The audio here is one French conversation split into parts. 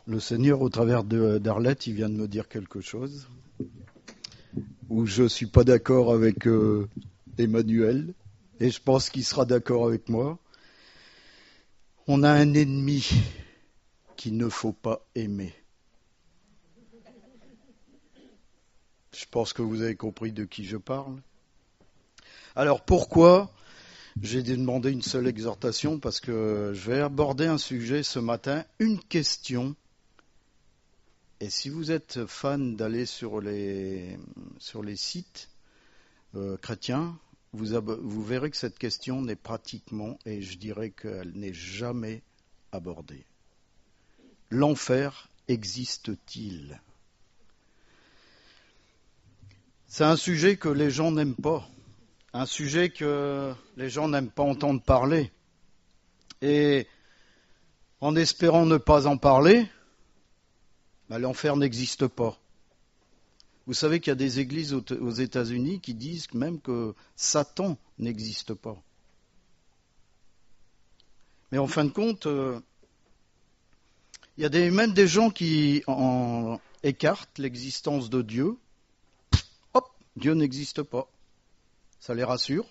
Le Seigneur, au travers d'Arlette, il vient de me dire quelque chose où je ne suis pas d'accord avec Emmanuel, et je pense qu'il sera d'accord avec moi. On a un ennemi qu'il ne faut pas aimer. Je pense que vous avez compris de qui je parle. Alors pourquoi j'ai demandé une seule exhortation? Parce que je vais aborder un sujet ce matin, une question. Et si vous êtes fan d'aller sur les sites chrétiens, vous verrez que cette question n'est pratiquement, et je dirais qu'elle n'est jamais abordée. L'enfer existe-t-il? C'est un sujet que les gens n'aiment pas, un sujet que les gens n'aiment pas entendre parler. Et en espérant ne pas en parler, l'enfer n'existe pas. Vous savez qu'il y a des églises aux États-Unis qui disent même que Satan n'existe pas. Mais en fin de compte, il y a même des gens qui écartent l'existence de Dieu. Hop, Dieu n'existe pas. Ça les rassure.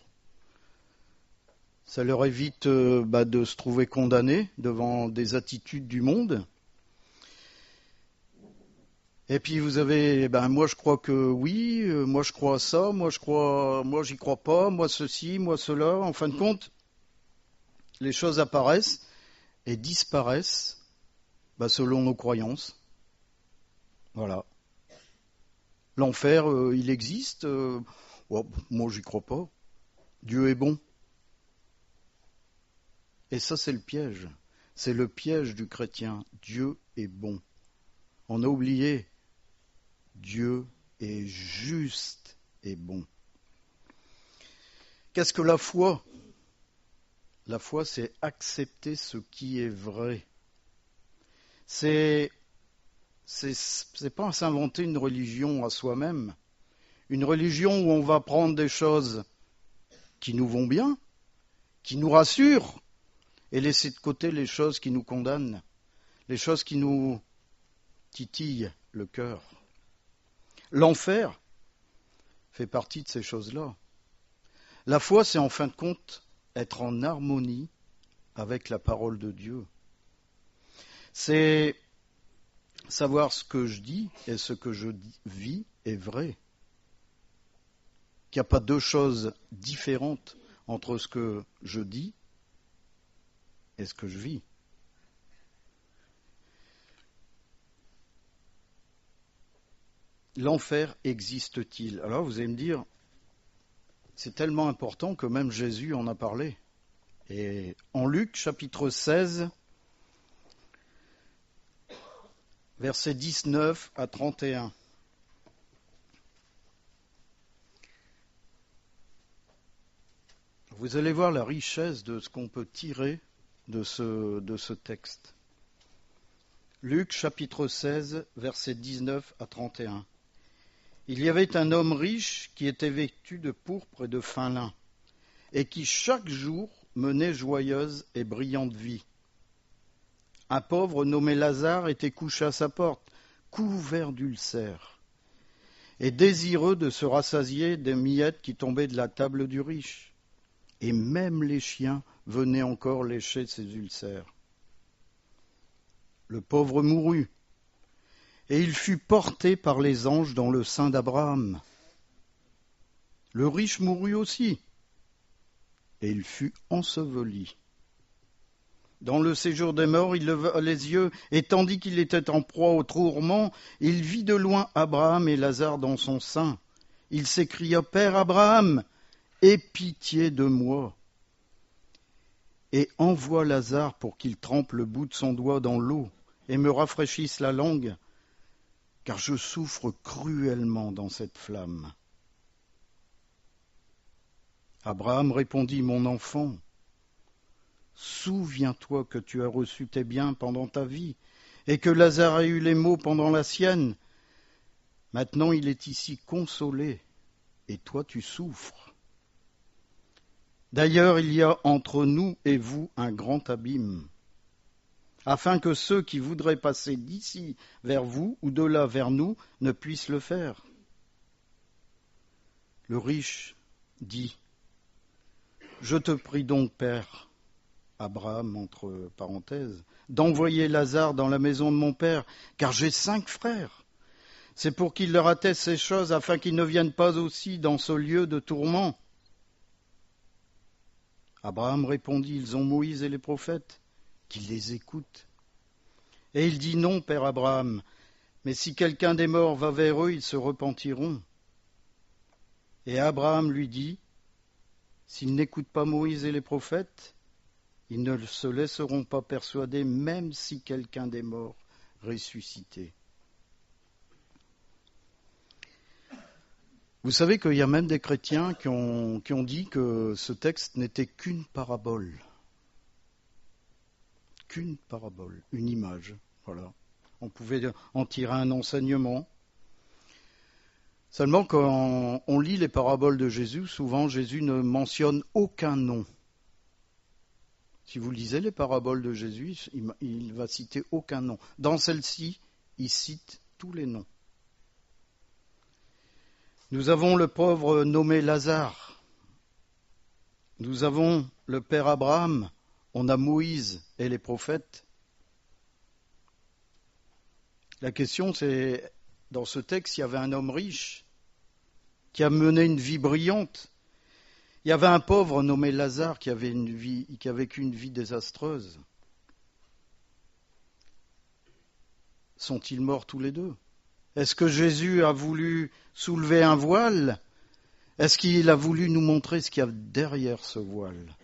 Ça leur évite de se trouver condamnés devant des attitudes du monde. Et puis vous avez, moi je crois que oui, moi je crois à ça, moi j'y crois pas, moi ceci, moi cela. En fin de compte, les choses apparaissent et disparaissent selon nos croyances. Voilà. L'enfer, il existe. Moi j'y crois pas. Dieu est bon. Et ça c'est le piège. C'est le piège du chrétien. Dieu est bon. On a oublié. Dieu est juste et bon. Qu'est-ce que la foi? La foi, c'est accepter ce qui est vrai. C'est pas s'inventer une religion à soi-même. Une religion où on va prendre des choses qui nous vont bien, qui nous rassurent, et laisser de côté les choses qui nous condamnent, les choses qui nous titillent le cœur. L'enfer fait partie de ces choses-là. La foi, c'est en fin de compte être en harmonie avec la parole de Dieu. C'est savoir ce que je dis et ce que je vis est vrai. Qu'il n'y a pas deux choses différentes entre ce que je dis et ce que je vis. L'enfer existe-t-il? Alors vous allez me dire, c'est tellement important que même Jésus en a parlé. Et en Luc chapitre 16, versets 19 à 31. Vous allez voir la richesse de ce qu'on peut tirer de ce texte. Luc chapitre 16, versets 19 à 31. Il y avait un homme riche qui était vêtu de pourpre et de fin lin, et qui chaque jour menait joyeuse et brillante vie. Un pauvre nommé Lazare était couché à sa porte, couvert d'ulcères, et désireux de se rassasier des miettes qui tombaient de la table du riche. Et même les chiens venaient encore lécher ses ulcères. Le pauvre mourut, et il fut porté par les anges dans le sein d'Abraham. Le riche mourut aussi, et il fut enseveli. Dans le séjour des morts, il leva les yeux, et tandis qu'il était en proie au tourment, il vit de loin Abraham et Lazare dans son sein. Il s'écria, « Père Abraham, aie pitié de moi, et envoie Lazare pour qu'il trempe le bout de son doigt dans l'eau, et me rafraîchisse la langue, car je souffre cruellement dans cette flamme. » Abraham répondit, « Mon enfant, souviens-toi que tu as reçu tes biens pendant ta vie, et que Lazare a eu les maux pendant la sienne. Maintenant il est ici consolé, et toi tu souffres. D'ailleurs il y a entre nous et vous un grand abîme. afin que ceux qui voudraient passer d'ici vers vous ou de là vers nous ne puissent le faire. Le riche dit, « Je te prie donc, Père, Abraham, entre parenthèses, d'envoyer Lazare dans la maison de mon père, car j'ai 5 frères. C'est pour qu'il leur atteste ces choses, afin qu'ils ne viennent pas aussi dans ce lieu de tourment. » Abraham répondit, « Ils ont Moïse et les prophètes, qu'ils les écoutent. » Et il dit, « Non, Père Abraham, mais si quelqu'un des morts va vers eux, ils se repentiront. » Et Abraham lui dit, « S'ils n'écoutent pas Moïse et les prophètes, ils ne se laisseront pas persuader, même si quelqu'un des morts ressuscité. » Vous savez qu'il y a même des chrétiens qui ont dit que ce texte n'était qu'une parabole. Qu'une parabole, une image. Voilà. On pouvait en tirer un enseignement. Seulement, quand on lit les paraboles de Jésus, souvent Jésus ne mentionne aucun nom. Si vous lisez les paraboles de Jésus, il va citer aucun nom. Dans celle-ci, il cite tous les noms. Nous avons le pauvre nommé Lazare. Nous avons le père Abraham. On a Moïse et les prophètes. La question, c'est, dans ce texte, il y avait un homme riche qui a mené une vie brillante. Il y avait un pauvre nommé Lazare qui a vécu une vie désastreuse. Sont-ils morts tous les deux? Est-ce que Jésus a voulu soulever un voile? Est-ce qu'il a voulu nous montrer ce qu'il y a derrière ce voile?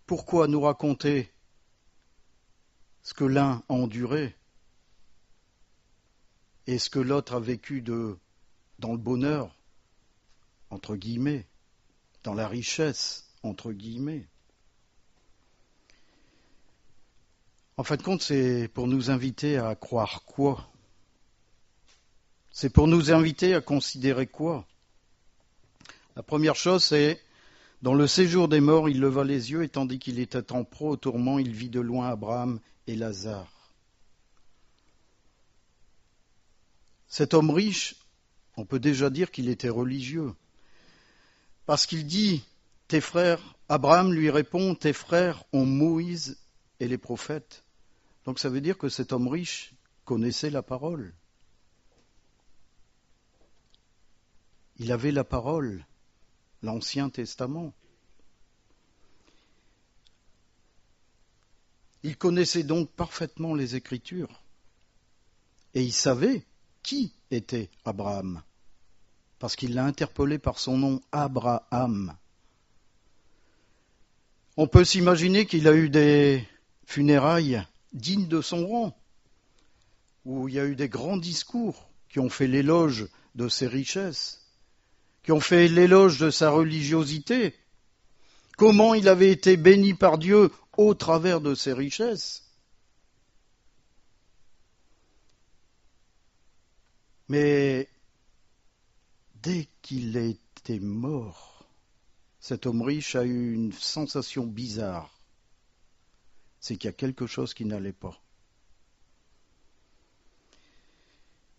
Pourquoi nous raconter ce que l'un a enduré et ce que l'autre a vécu dans le bonheur, entre guillemets, dans la richesse, entre guillemets? En fin de compte, c'est pour nous inviter à croire quoi? C'est pour nous inviter à considérer quoi? La première chose, c'est, dans le séjour des morts, il leva les yeux, et tandis qu'il était en proie au tourment, il vit de loin Abraham et Lazare. Cet homme riche, on peut déjà dire qu'il était religieux, parce qu'il dit, tes frères, Abraham lui répond, tes frères ont Moïse et les prophètes. Donc ça veut dire que cet homme riche connaissait la parole. Il avait la parole, l'Ancien Testament. Il connaissait donc parfaitement les Écritures. Et il savait qui était Abraham, parce qu'il l'a interpellé par son nom, Abraham. On peut s'imaginer qu'il a eu des funérailles dignes de son rang, où il y a eu des grands discours qui ont fait l'éloge de ses richesses, qui ont fait l'éloge de sa religiosité, comment il avait été béni par Dieu au travers de ses richesses. Mais dès qu'il était mort, cet homme riche a eu une sensation bizarre. C'est qu'il y a quelque chose qui n'allait pas.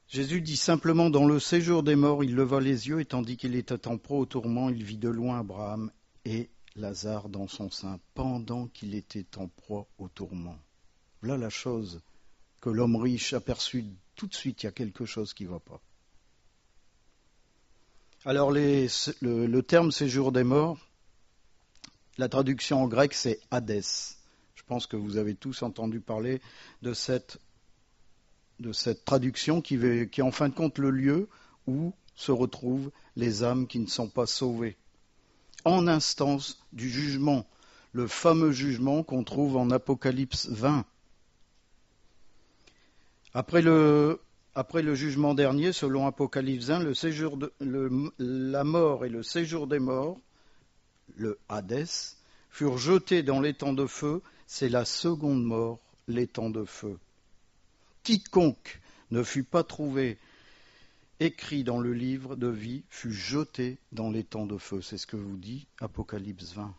Jésus dit simplement, dans le séjour des morts, il leva les yeux, et tandis qu'il était en proie au tourment, il vit de loin Abraham et Lazare dans son sein, pendant qu'il était en proie au tourment. Voilà la chose que l'homme riche aperçut tout de suite, il y a quelque chose qui ne va pas. Alors le terme séjour des morts, la traduction en grec c'est Hadès. Je pense que vous avez tous entendu parler de cette traduction qui est en fin de compte le lieu où se retrouvent les âmes qui ne sont pas sauvées. En instance du jugement, le fameux jugement qu'on trouve en Apocalypse 20. Après le jugement dernier, selon Apocalypse 1, la mort et le séjour des morts, le Hadès, furent jetés dans l'étang de feu. C'est la seconde mort, l'étang de feu. Quiconque ne fut pas trouvé écrit dans le livre de vie fut jeté dans l'étang de feu. C'est ce que vous dit Apocalypse 20.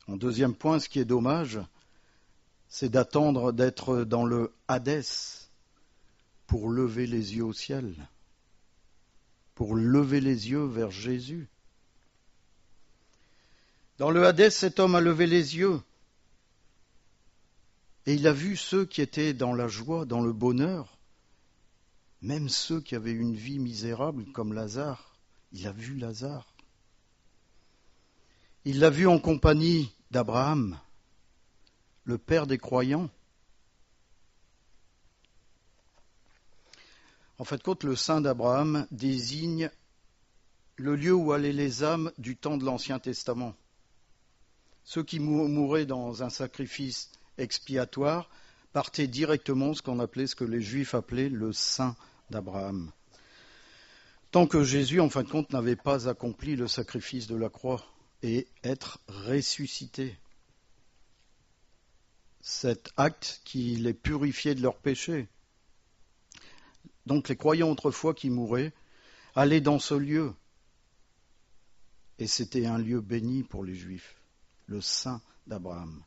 En deuxième point, ce qui est dommage, c'est d'attendre d'être dans le Hadès pour lever les yeux au ciel, pour lever les yeux vers Jésus. Dans le Hadès, cet homme a levé les yeux et il a vu ceux qui étaient dans la joie, dans le bonheur, même ceux qui avaient une vie misérable comme Lazare. Il a vu Lazare. Il l'a vu en compagnie d'Abraham, le père des croyants. En fait, le sein d'Abraham désigne le lieu où allaient les âmes du temps de l'Ancien Testament. Ceux qui mouraient dans un sacrifice expiatoire partaient directement ce que les Juifs appelaient le sein d'Abraham. Tant que Jésus, en fin de compte, n'avait pas accompli le sacrifice de la croix et être ressuscité. Cet acte qui les purifiait de leurs péchés. Donc les croyants autrefois qui mouraient allaient dans ce lieu. Et c'était un lieu béni pour les Juifs, le sein d'Abraham.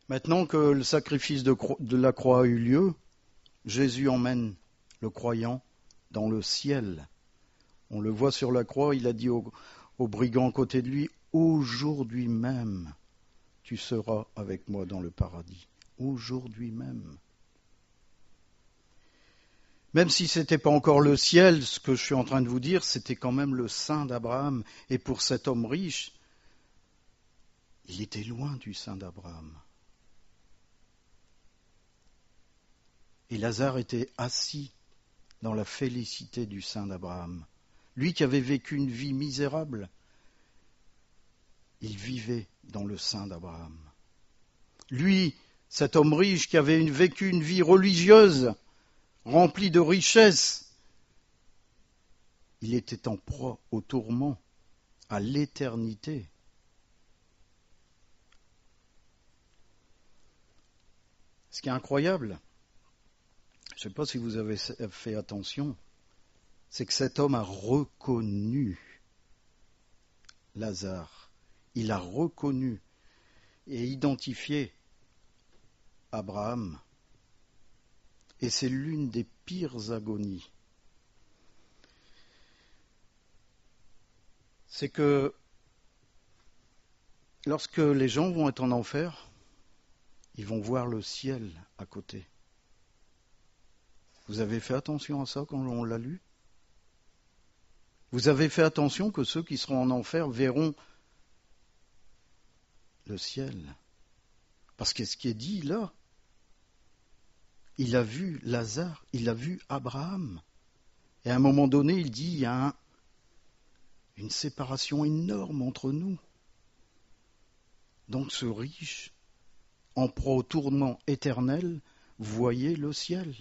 Maintenant que le sacrifice de la croix a eu lieu, Jésus emmène le croyant dans le ciel. On le voit sur la croix, il a dit aux brigands à côté de lui, « Aujourd'hui même, tu seras avec moi dans le paradis. » Aujourd'hui même. Même si ce n'était pas encore le ciel, ce que je suis en train de vous dire, c'était quand même le sein d'Abraham. Et pour cet homme riche, il était loin du sein d'Abraham. Et Lazare était assis dans la félicité du sein d'Abraham. Lui qui avait vécu une vie misérable, il vivait dans le sein d'Abraham. Lui, cet homme riche qui avait vécu une vie religieuse, remplie de richesses, il était en proie au tourment, à l'éternité. Ce qui est incroyable, je ne sais pas si vous avez fait attention, c'est que cet homme a reconnu Lazare. Il a reconnu et identifié Abraham. Et c'est l'une des pires agonies. C'est que lorsque les gens vont être en enfer, ils vont voir le ciel à côté. Vous avez fait attention à ça quand on l'a lu ? Vous avez fait attention que ceux qui seront en enfer verront le ciel. Parce que ce qui est dit là, il a vu Lazare, il a vu Abraham. Et à un moment donné, il dit, il y a une séparation énorme entre nous. Donc ce riche, en proie au tourment éternel, voyait le ciel.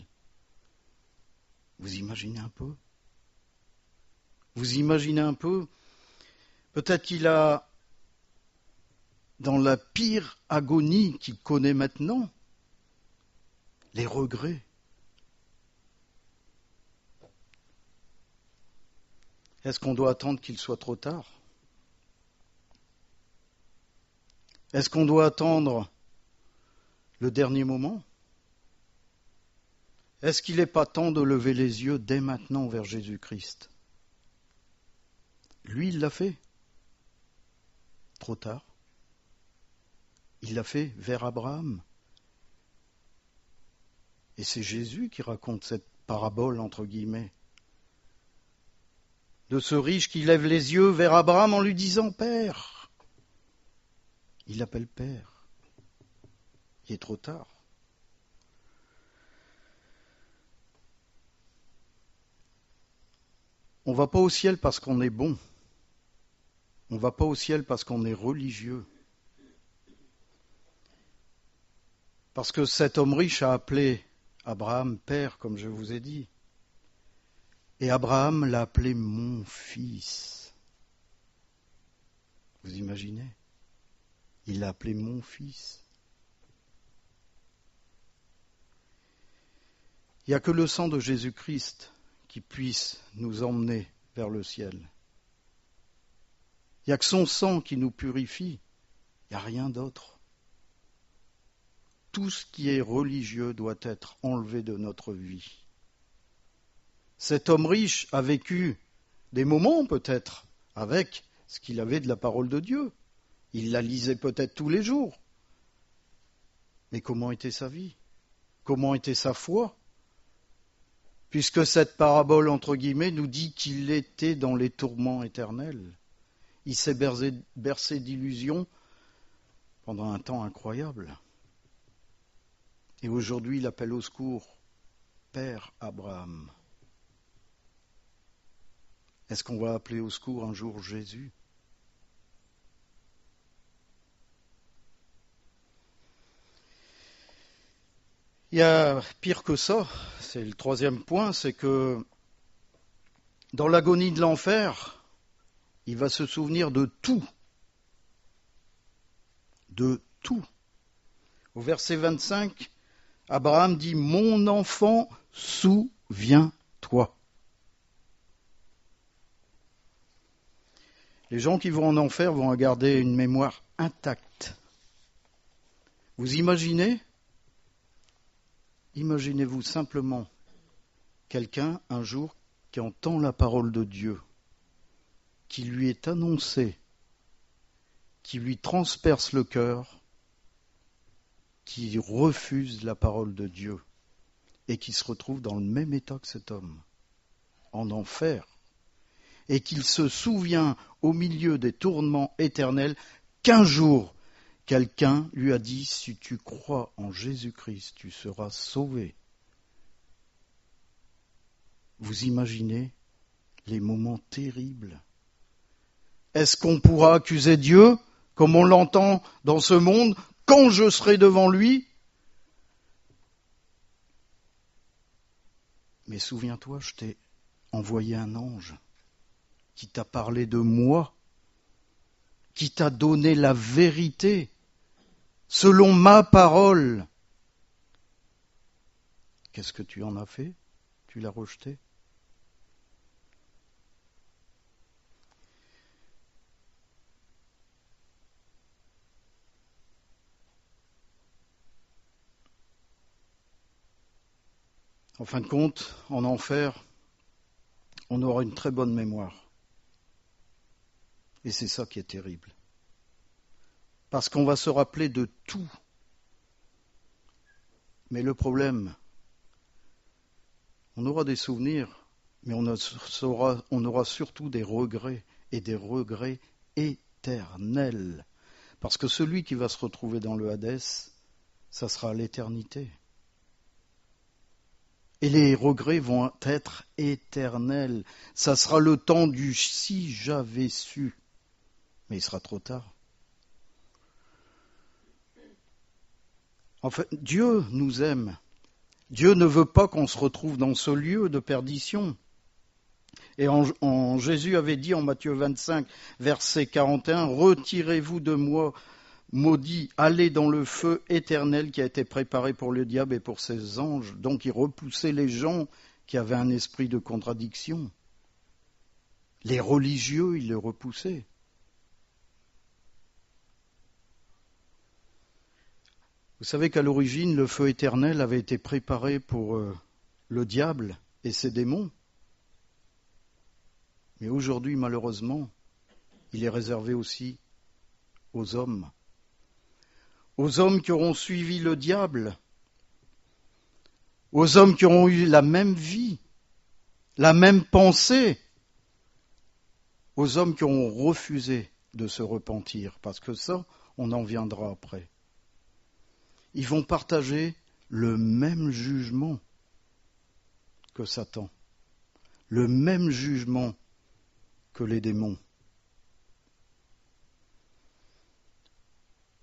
Vous imaginez un peu ? Vous imaginez un peu ? Peut-être qu'il a, dans la pire agonie qu'il connaît maintenant, les regrets. Est-ce qu'on doit attendre qu'il soit trop tard ? Est-ce qu'on doit attendre le dernier moment ? Est-ce qu'il n'est pas temps de lever les yeux dès maintenant vers Jésus-Christ ? Lui, il l'a fait. Trop tard. Il l'a fait vers Abraham. Et c'est Jésus qui raconte cette parabole, entre guillemets, de ce riche qui lève les yeux vers Abraham en lui disant « Père ». Il l'appelle Père. Il est trop tard. On ne va pas au ciel parce qu'on est bon. On ne va pas au ciel parce qu'on est religieux. Parce que cet homme riche a appelé Abraham Père, comme je vous ai dit. Et Abraham l'a appelé mon fils. Vous imaginez ? Il l'a appelé mon fils. Il n'y a que le sang de Jésus-Christ qui puisse nous emmener vers le ciel. Il n'y a que son sang qui nous purifie Il n'y a rien d'autre. Tout ce qui est religieux doit être enlevé de notre vie. Cet homme riche a vécu des moments peut-être avec ce qu'il avait de la parole de Dieu. Il la lisait peut-être tous les jours. Mais comment était sa vie? Comment était sa foi? Puisque cette parabole, entre guillemets, nous dit qu'il était dans les tourments éternels. Il s'est bercé d'illusions pendant un temps incroyable. Et aujourd'hui, il appelle au secours Père Abraham. Est-ce qu'on va appeler au secours un jour Jésus? Il y a pire que ça, c'est le troisième point, c'est que dans l'agonie de l'enfer, il va se souvenir de tout. De tout. Au verset 25, Abraham dit « Mon enfant, souviens-toi ». Les gens qui vont en enfer vont garder une mémoire intacte. Vous imaginez? Imaginez-vous simplement quelqu'un un jour qui entend la parole de Dieu, qui lui est annoncée, qui lui transperce le cœur, qui refuse la parole de Dieu et qui se retrouve dans le même état que cet homme, en enfer, et qu'il se souvient au milieu des tourments éternels qu'un jour, quelqu'un lui a dit « Si tu crois en Jésus-Christ, tu seras sauvé ». Vous imaginez les moments terribles? Est-ce qu'on pourra accuser Dieu, comme on l'entend dans ce monde, quand je serai devant lui? Mais souviens-toi, je t'ai envoyé un ange qui t'a parlé de moi, qui t'a donné la vérité, selon ma parole. Qu'est-ce que tu en as fait? Tu l'as rejeté? En fin de compte, en enfer, on aura une très bonne mémoire. Et c'est ça qui est terrible. Parce qu'on va se rappeler de tout. Mais le problème, on aura des souvenirs, mais on aura surtout des regrets, et des regrets éternels. Parce que celui qui va se retrouver dans le Hadès, ça sera l'éternité. Et les regrets vont être éternels. Ça sera le temps du « si j'avais su ». Mais il sera trop tard. En fait, Dieu nous aime. Dieu ne veut pas qu'on se retrouve dans ce lieu de perdition. Et Jésus avait dit en Matthieu 25, verset 41, « Retirez-vous de moi, maudit, allez dans le feu éternel qui a été préparé pour le diable et pour ses anges. » Donc il repoussait les gens qui avaient un esprit de contradiction. Les religieux, il les repoussait. Vous savez qu'à l'origine, le feu éternel avait été préparé pour le diable et ses démons. Mais aujourd'hui, malheureusement, il est réservé aussi aux hommes. Aux hommes qui auront suivi le diable. Aux hommes qui auront eu la même vie, la même pensée. Aux hommes qui auront refusé de se repentir. Parce que ça, on en viendra après. Ils vont partager le même jugement que Satan, le même jugement que les démons.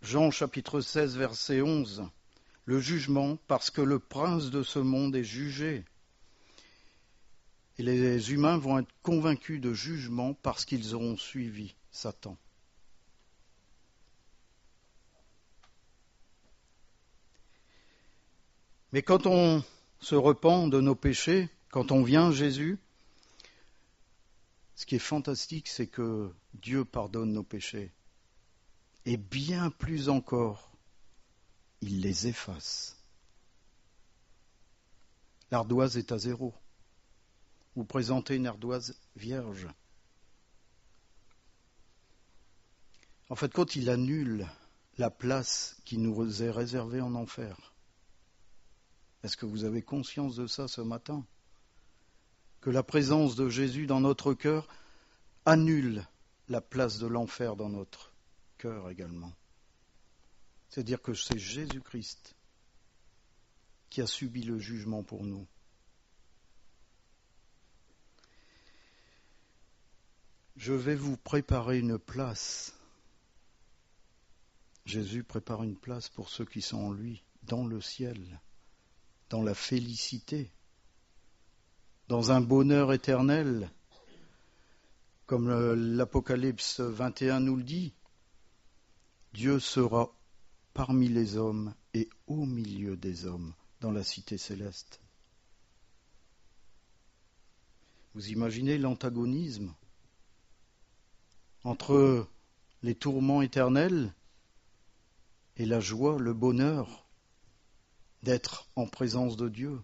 Jean chapitre 16, verset 11, le jugement parce que le prince de ce monde est jugé. Et les humains vont être convaincus de jugement parce qu'ils auront suivi Satan. Mais quand on se repent de nos péchés, quand on vient à Jésus, ce qui est fantastique, c'est que Dieu pardonne nos péchés. et bien plus encore, il les efface. L'ardoise est à 0. Vous présentez une ardoise vierge. En fait, quand il annule la place qui nous est réservée en enfer, est-ce que vous avez conscience de ça ce matin? Que la présence de Jésus dans notre cœur annule la place de l'enfer dans notre cœur également. C'est-à-dire que c'est Jésus-Christ qui a subi le jugement pour nous. Je vais vous préparer une place. Jésus prépare une place pour ceux qui sont en lui, dans le ciel, dans la félicité, dans un bonheur éternel, comme l'Apocalypse 21 nous le dit. Dieu sera parmi les hommes et au milieu des hommes, dans la cité céleste. Vous imaginez l'antagonisme entre les tourments éternels et la joie, le bonheur d'être en présence de Dieu,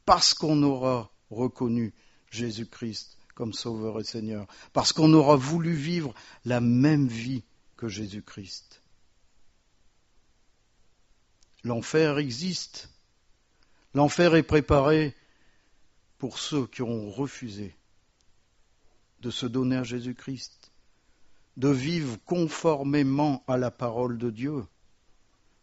parce qu'on aura reconnu Jésus-Christ comme Sauveur et Seigneur, parce qu'on aura voulu vivre la même vie que Jésus-Christ. L'enfer existe. L'enfer est préparé pour ceux qui ont refusé de se donner à Jésus-Christ, de vivre conformément à la parole de Dieu.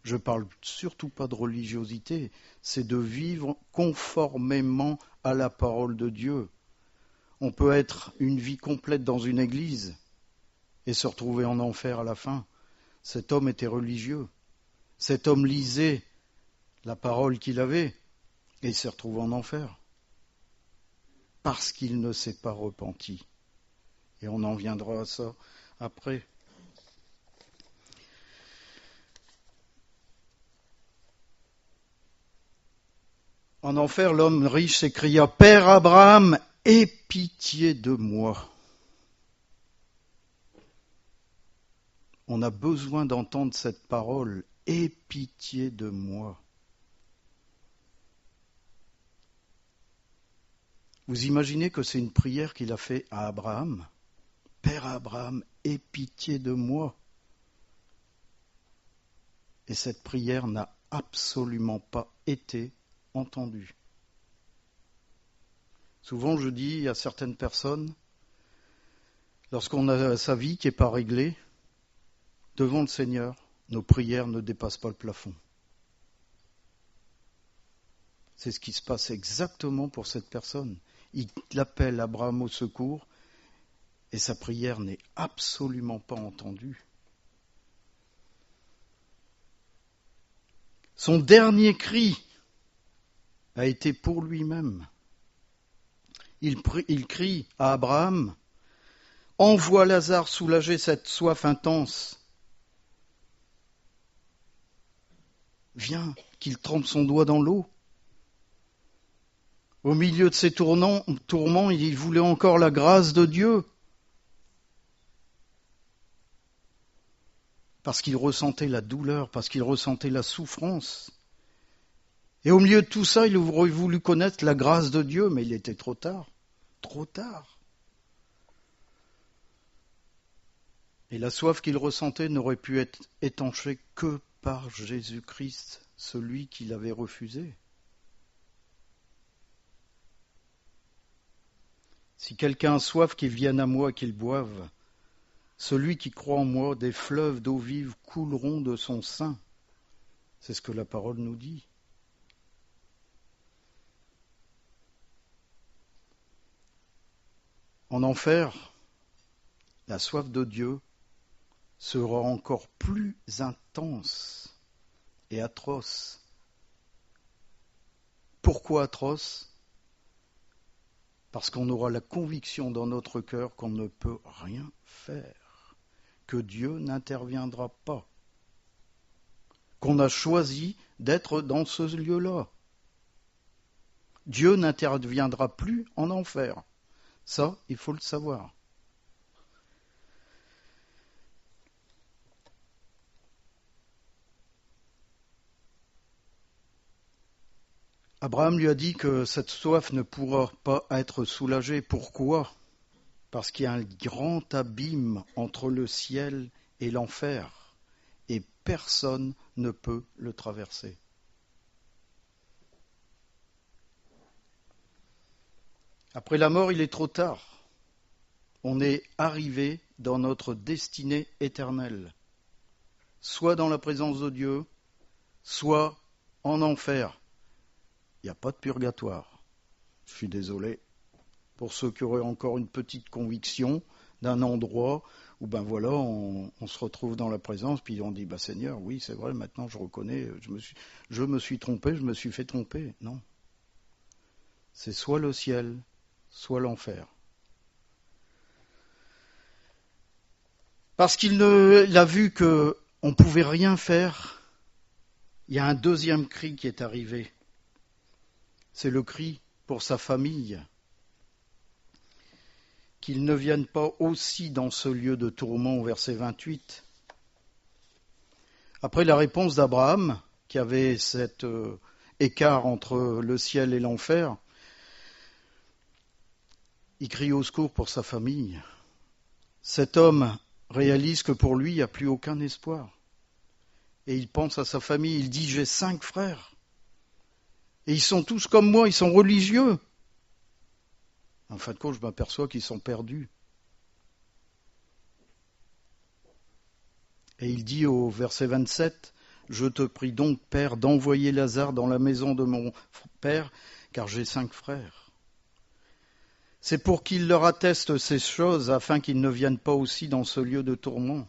Je ne parle surtout pas de religiosité, c'est de vivre conformément à la parole de Dieu. On peut être une vie complète dans une église et se retrouver en enfer à la fin. Cet homme était religieux. Cet homme lisait la parole qu'il avait et il s'est retrouvé en enfer parce qu'il ne s'est pas repenti. Et on en viendra à ça après. En enfer, l'homme riche s'écria « Père Abraham, aie pitié de moi ». On a besoin d'entendre cette parole « Aie pitié de moi ». Vous imaginez que c'est une prière qu'il a faite à Abraham ? « Père Abraham, aie pitié de moi ». Et cette prière n'a absolument pas été entendue. Souvent, je dis à certaines personnes, lorsqu'on a sa vie qui n'est pas réglée, devant le Seigneur, nos prières ne dépassent pas le plafond. C'est ce qui se passe exactement pour cette personne. Il appelle Abraham au secours et sa prière n'est absolument pas entendue. Son dernier cri a été pour lui-même. Il crie à Abraham, « Envoie Lazare soulager cette soif intense. Viens, qu'il trempe son doigt dans l'eau. » Au milieu de ses tourments, il voulait encore la grâce de Dieu. Parce qu'il ressentait la douleur, parce qu'il ressentait la souffrance. Et au milieu de tout ça, il aurait voulu connaître la grâce de Dieu, mais il était trop tard. Trop tard. Et la soif qu'il ressentait n'aurait pu être étanchée que par Jésus-Christ, celui qu'il avait refusé. Si quelqu'un a soif, qu'il vienne à moi, qu'il boive. Celui qui croit en moi, des fleuves d'eau vive couleront de son sein. C'est ce que la parole nous dit. En enfer, la soif de Dieu sera encore plus intense et atroce. Pourquoi atroce ? Parce qu'on aura la conviction dans notre cœur qu'on ne peut rien faire, que Dieu n'interviendra pas, qu'on a choisi d'être dans ce lieu-là. Dieu n'interviendra plus en enfer. Ça, il faut le savoir. Abraham lui a dit que cette soif ne pourra pas être soulagée. Pourquoi ? Parce qu'il y a un grand abîme entre le ciel et l'enfer, et personne ne peut le traverser. Après la mort, il est trop tard. On est arrivé dans notre destinée éternelle, soit dans la présence de Dieu, soit en enfer. Il n'y a pas de purgatoire. Je suis désolé pour ceux qui auraient encore une petite conviction d'un endroit où on se retrouve dans la présence, puis on dit Seigneur, oui c'est vrai, maintenant je reconnais, je me suis trompé, je me suis fait tromper. Non. C'est soit le ciel, soit l'enfer. Parce qu'il a vu qu'on ne pouvait rien faire, il y a un deuxième cri qui est arrivé. C'est le cri pour sa famille. Qu'ils ne viennent pas aussi dans ce lieu de tourment au verset 28. Après la réponse d'Abraham, qui avait cet écart entre le ciel et l'enfer, il crie au secours pour sa famille. Cet homme réalise que pour lui, il n'y a plus aucun espoir. Et il pense à sa famille, il dit « J'ai 5 frères. Et ils sont tous comme moi, ils sont religieux. » En fin de compte, je m'aperçois qu'ils sont perdus. Et il dit au verset 27, « Je te prie donc, Père, d'envoyer Lazare dans la maison de mon père, car j'ai 5 frères. » C'est pour qu'il leur atteste ces choses, afin qu'ils ne viennent pas aussi dans ce lieu de tourment.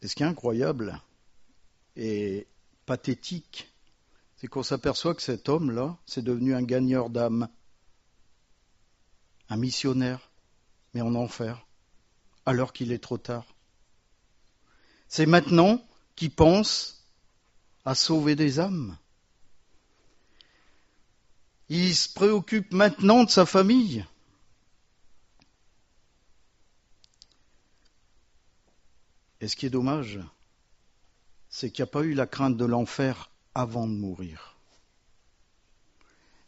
Et ce qui est incroyable et pathétique, c'est qu'on s'aperçoit que cet homme-là, c'est devenu un gagneur d'âme, un missionnaire, mais en enfer, alors qu'il est trop tard. C'est maintenant qu'il pense à sauver des âmes. Il se préoccupe maintenant de sa famille. Et ce qui est dommage, c'est qu'il n'y a pas eu la crainte de l'enfer avant de mourir.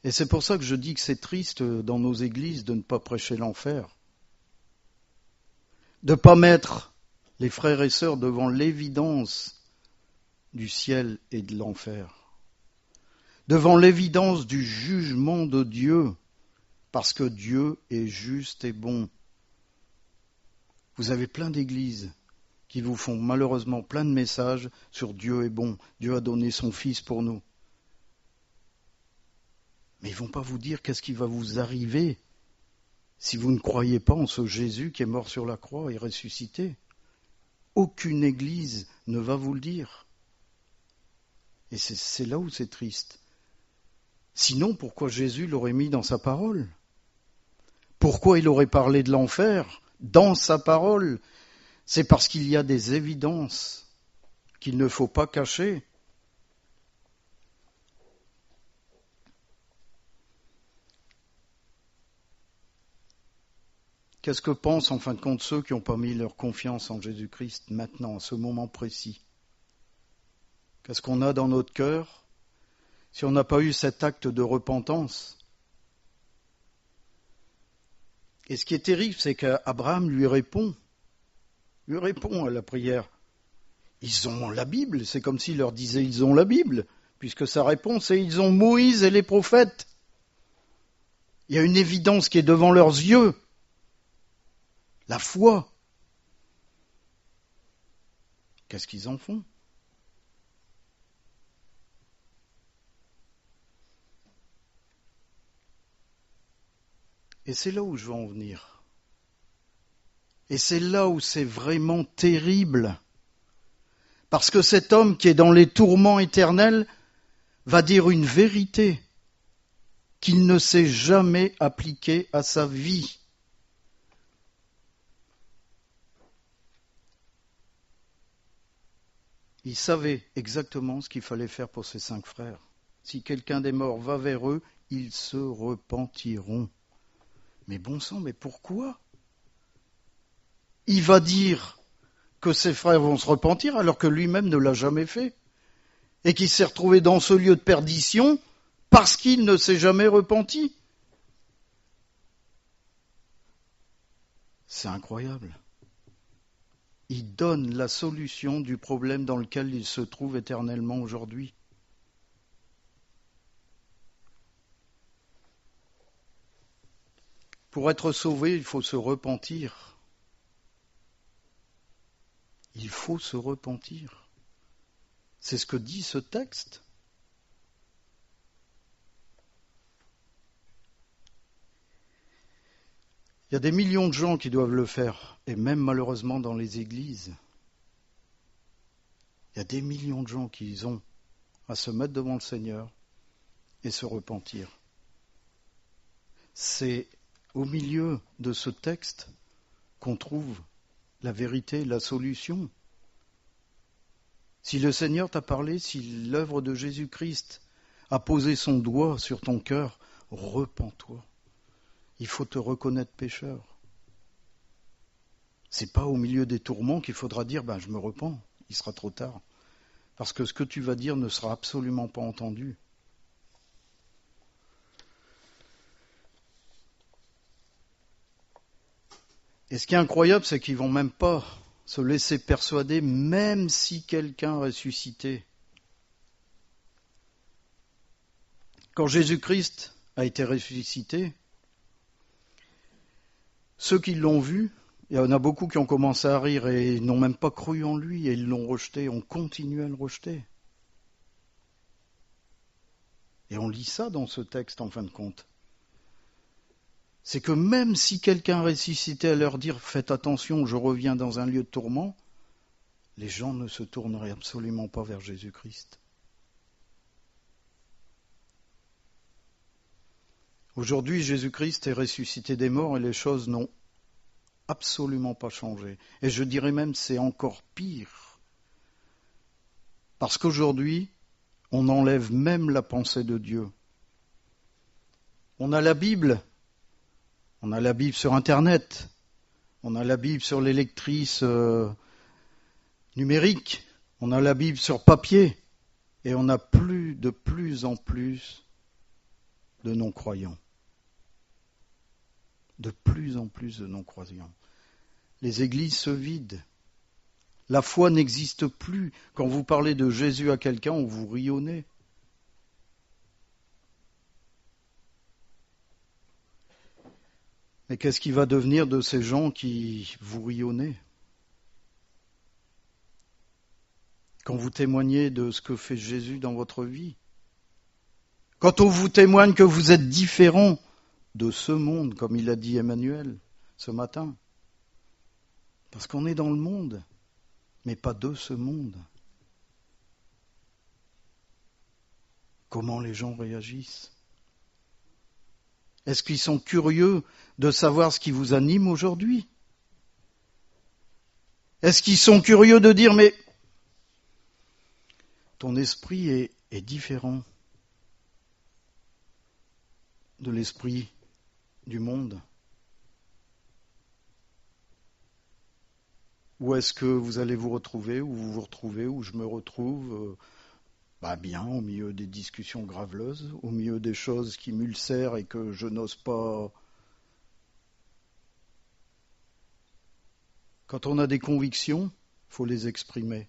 Et c'est pour ça que je dis que c'est triste dans nos églises de ne pas prêcher l'enfer, de ne pas mettre les frères et sœurs devant l'évidence du ciel et de l'enfer, devant l'évidence du jugement de Dieu, parce que Dieu est juste et bon. Vous avez plein d'églises qui vous font malheureusement plein de messages sur Dieu est bon, Dieu a donné son Fils pour nous. Mais ils ne vont pas vous dire qu'est-ce qui va vous arriver si vous ne croyez pas en ce Jésus qui est mort sur la croix et ressuscité. Aucune église ne va vous le dire. Et c'est là où c'est triste. Sinon, pourquoi Jésus l'aurait mis dans sa parole ? Pourquoi il aurait parlé de l'enfer dans sa parole ? C'est parce qu'il y a des évidences qu'il ne faut pas cacher. Qu'est-ce que pensent en fin de compte ceux qui n'ont pas mis leur confiance en Jésus-Christ maintenant, à ce moment précis ? Qu'est-ce qu'on a dans notre cœur si on n'a pas eu cet acte de repentance ? Et ce qui est terrible, c'est qu'Abraham lui répond à la prière. Ils ont la Bible, c'est comme s'il leur disait ils ont la Bible, puisque sa réponse est ils ont Moïse et les prophètes. Il y a une évidence qui est devant leurs yeux. La foi. Qu'est-ce qu'ils en font ? Et c'est là où je veux en venir. Et c'est là où c'est vraiment terrible. Parce que cet homme qui est dans les tourments éternels va dire une vérité qu'il ne s'est jamais appliquée à sa vie. Il savait exactement ce qu'il fallait faire pour ses 5 frères. Si quelqu'un des morts va vers eux, ils se repentiront. Mais bon sang, mais pourquoi ? Il va dire que ses frères vont se repentir alors que lui-même ne l'a jamais fait. et qui s'est retrouvé dans ce lieu de perdition parce qu'il ne s'est jamais repenti. C'est incroyable. Il donne la solution du problème dans lequel il se trouve éternellement aujourd'hui. Pour être sauvé, il faut se repentir. Il faut se repentir. C'est ce que dit ce texte. Il y a des millions de gens qui doivent le faire, et même malheureusement dans les églises. Il y a des millions de gens qui ont à se mettre devant le Seigneur et se repentir. C'est au milieu de ce texte qu'on trouve la vérité, la solution. Si le Seigneur t'a parlé, si l'œuvre de Jésus-Christ a posé son doigt sur ton cœur, repens-toi. Il faut te reconnaître pécheur. C'est pas au milieu des tourments qu'il faudra dire je me repens, il sera trop tard. Parce que ce que tu vas dire ne sera absolument pas entendu. Et ce qui est incroyable, c'est qu'ils ne vont même pas se laisser persuader, même si quelqu'un ressuscité. Quand Jésus-Christ a été ressuscité, ceux qui l'ont vu, il y en a beaucoup qui ont commencé à rire et n'ont même pas cru en lui et ils l'ont rejeté, ont continué à le rejeter. Et on lit ça dans ce texte en fin de compte. C'est que même si quelqu'un ressuscitait à leur dire « Faites attention, je reviens dans un lieu de tourment », les gens ne se tourneraient absolument pas vers Jésus-Christ. Aujourd'hui, Jésus-Christ est ressuscité des morts et les choses n'ont absolument pas changé. Et je dirais même c'est encore pire. Parce qu'aujourd'hui, on enlève même la pensée de Dieu. On a la Bible sur Internet, on a la Bible sur les lectrices numériques, on a la Bible sur papier, et on a de plus en plus de non-croyants. De plus en plus de non-croyants. Les églises se vident. La foi n'existe plus. Quand vous parlez de Jésus à quelqu'un, on vous rit au nez. Mais qu'est-ce qui va devenir de ces gens qui vous rient au nez ? Quand vous témoignez de ce que fait Jésus dans votre vie ? Quand on vous témoigne que vous êtes différent de ce monde, comme il a dit Emmanuel ce matin. Parce qu'on est dans le monde, mais pas de ce monde. Comment les gens réagissent ? Est-ce qu'ils sont curieux de savoir ce qui vous anime aujourd'hui ? Est-ce qu'ils sont curieux de dire, mais ton esprit est différent de l'esprit du monde ? Où est-ce que vous allez vous retrouver, où vous vous retrouvez, où je me retrouve bien, au milieu des discussions graveleuses, au milieu des choses qui m'ulcèrent et que je n'ose pas. Quand on a des convictions, il faut les exprimer.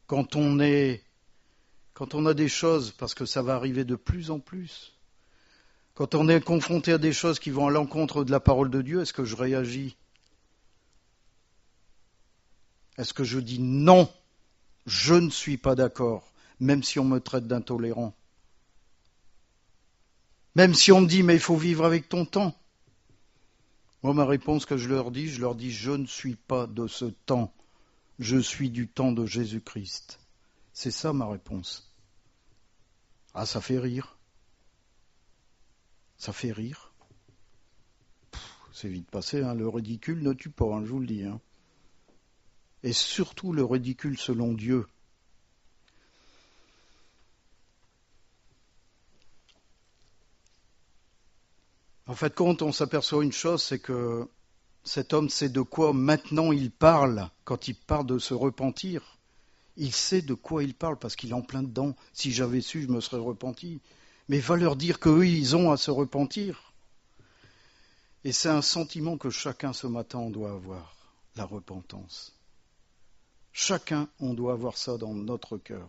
Quand on a des choses, parce que ça va arriver de plus en plus, quand on est confronté à des choses qui vont à l'encontre de la parole de Dieu, est-ce que je réagis ? Est-ce que je dis non ? Je ne suis pas d'accord, même si on me traite d'intolérant. Même si on me dit, mais il faut vivre avec ton temps. Moi, ma réponse que je leur dis, je ne suis pas de ce temps. Je suis du temps de Jésus-Christ. C'est ça ma réponse. Ah, ça fait rire. Ça fait rire. C'est vite passé, le ridicule ne tue pas, je vous le dis. Et surtout le ridicule selon Dieu. En fait, quand on s'aperçoit une chose, c'est que cet homme sait de quoi maintenant il parle quand il parle de se repentir. Il sait de quoi il parle parce qu'il est en plein dedans. Si j'avais su, je me serais repenti. Mais va leur dire qu'eux, ils ont à se repentir. Et c'est un sentiment que chacun ce matin, on doit avoir, la repentance. Chacun, on doit avoir ça dans notre cœur.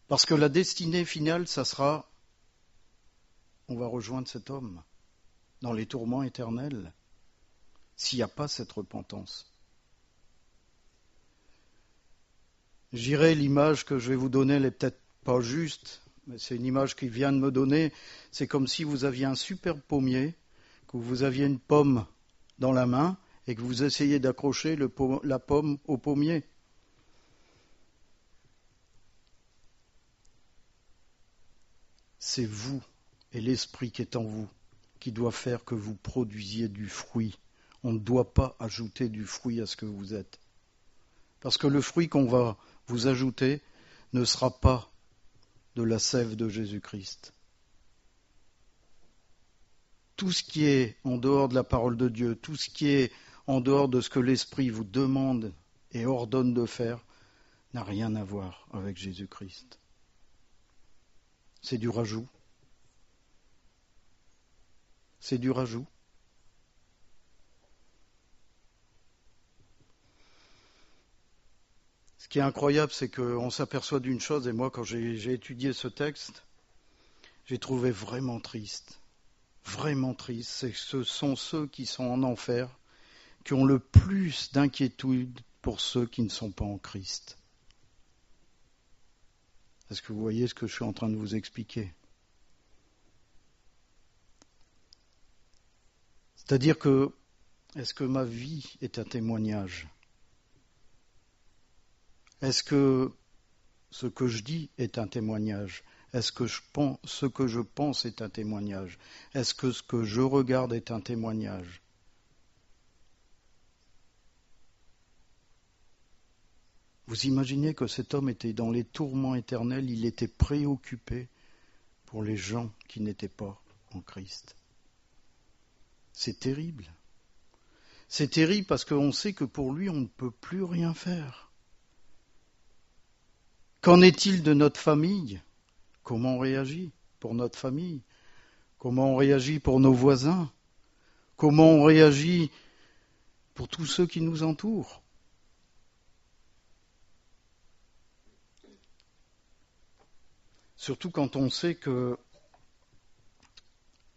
Parce que la destinée finale, ça sera, on va rejoindre cet homme dans les tourments éternels, s'il n'y a pas cette repentance. Je dirais, l'image que je vais vous donner, elle n'est peut-être pas juste, mais c'est une image qui vient de me donner. C'est comme si vous aviez un superbe pommier, que vous aviez une pomme dans la main et que vous essayez d'accrocher la pomme au pommier. C'est vous et l'esprit qui est en vous qui doit faire que vous produisiez du fruit. On ne doit pas ajouter du fruit à ce que vous êtes. Parce que le fruit qu'on va vous ajouter ne sera pas de la sève de Jésus-Christ. Tout ce qui est en dehors de la parole de Dieu, tout ce qui est en dehors de ce que l'Esprit vous demande et ordonne de faire, n'a rien à voir avec Jésus-Christ. C'est du rajout. C'est du rajout. Ce qui est incroyable, c'est qu'on s'aperçoit d'une chose, et moi, quand j'ai étudié ce texte, j'ai trouvé vraiment triste. Vraiment triste. C'est que ce sont ceux qui sont en enfer qui ont le plus d'inquiétude pour ceux qui ne sont pas en Christ. Est-ce que vous voyez ce que je suis en train de vous expliquer ? C'est-à-dire que, est-ce que ma vie est un témoignage ? Est-ce que ce que je dis est un témoignage ? Est-ce que ce que je pense est un témoignage ? Est-ce que ce que je regarde est un témoignage ? Vous imaginez que cet homme était dans les tourments éternels, il était préoccupé pour les gens qui n'étaient pas en Christ. C'est terrible. C'est terrible parce qu'on sait que pour lui, on ne peut plus rien faire. Qu'en est-il de notre famille ? Comment on réagit pour notre famille ? Comment on réagit pour nos voisins ? Comment on réagit pour tous ceux qui nous entourent ? Surtout quand on sait que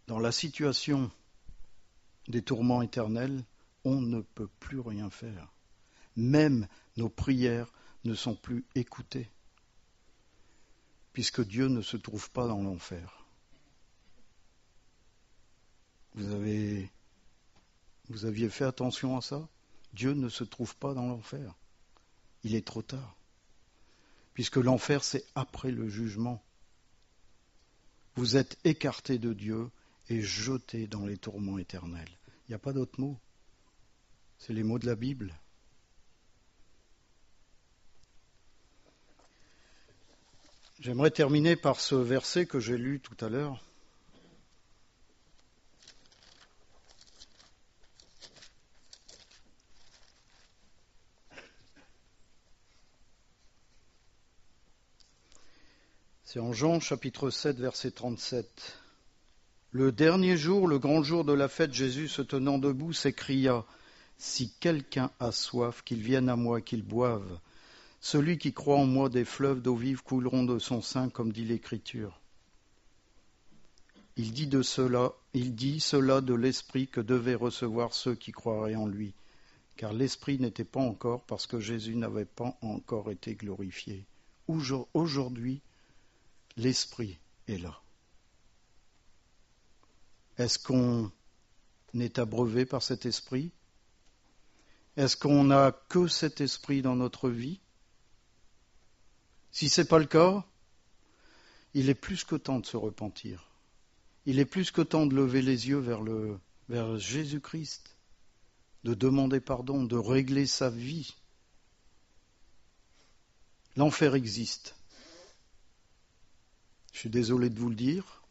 dans la situation des tourments éternels, on ne peut plus rien faire. Même nos prières ne sont plus écoutées, puisque Dieu ne se trouve pas dans l'enfer. Vous aviez fait attention à ça ? Dieu ne se trouve pas dans l'enfer. Il est trop tard. Puisque l'enfer, c'est après le jugement. Vous êtes écartés de Dieu et jetés dans les tourments éternels. Il n'y a pas d'autre mot. C'est les mots de la Bible. J'aimerais terminer par ce verset que j'ai lu tout à l'heure. C'est en Jean chapitre 7, verset 37. Le dernier jour, le grand jour de la fête, Jésus, se tenant debout, s'écria : « Si quelqu'un a soif, qu'il vienne à moi, qu'il boive. Celui qui croit en moi, des fleuves d'eau vive couleront de son sein, comme dit l'Écriture. » Il dit cela de l'Esprit que devaient recevoir ceux qui croiraient en lui, car l'Esprit n'était pas encore, parce que Jésus n'avait pas encore été glorifié. Aujourd'hui, l'Esprit est là. Est-ce qu'on est abreuvé par cet Esprit ? Est-ce qu'on n'a que cet Esprit dans notre vie ? Si ce n'est pas le cas, il est plus que temps de se repentir. Il est plus que temps de lever les yeux vers Jésus-Christ, de demander pardon, de régler sa vie. L'enfer existe. Je suis désolé de vous le dire,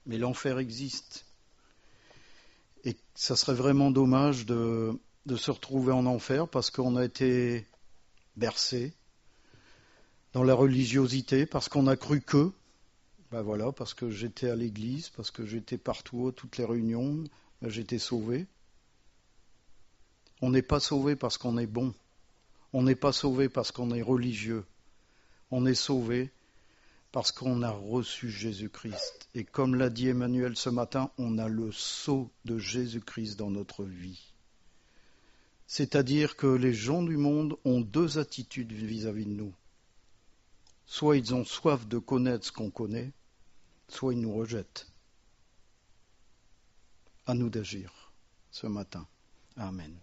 mais l'enfer existe. Et ça serait vraiment dommage de se retrouver en enfer parce qu'on a été bercé, dans la religiosité, parce qu'on a cru que, ben voilà, parce que j'étais à l'église, parce que j'étais partout, à toutes les réunions, ben j'étais sauvé. On n'est pas sauvé parce qu'on est bon. On n'est pas sauvé parce qu'on est religieux. On est sauvé parce qu'on a reçu Jésus-Christ. Et comme l'a dit Emmanuel ce matin, on a le sceau de Jésus-Christ dans notre vie. C'est-à-dire que les gens du monde ont deux attitudes vis-à-vis de nous. Soit ils ont soif de connaître ce qu'on connaît, soit ils nous rejettent. À nous d'agir ce matin. Amen.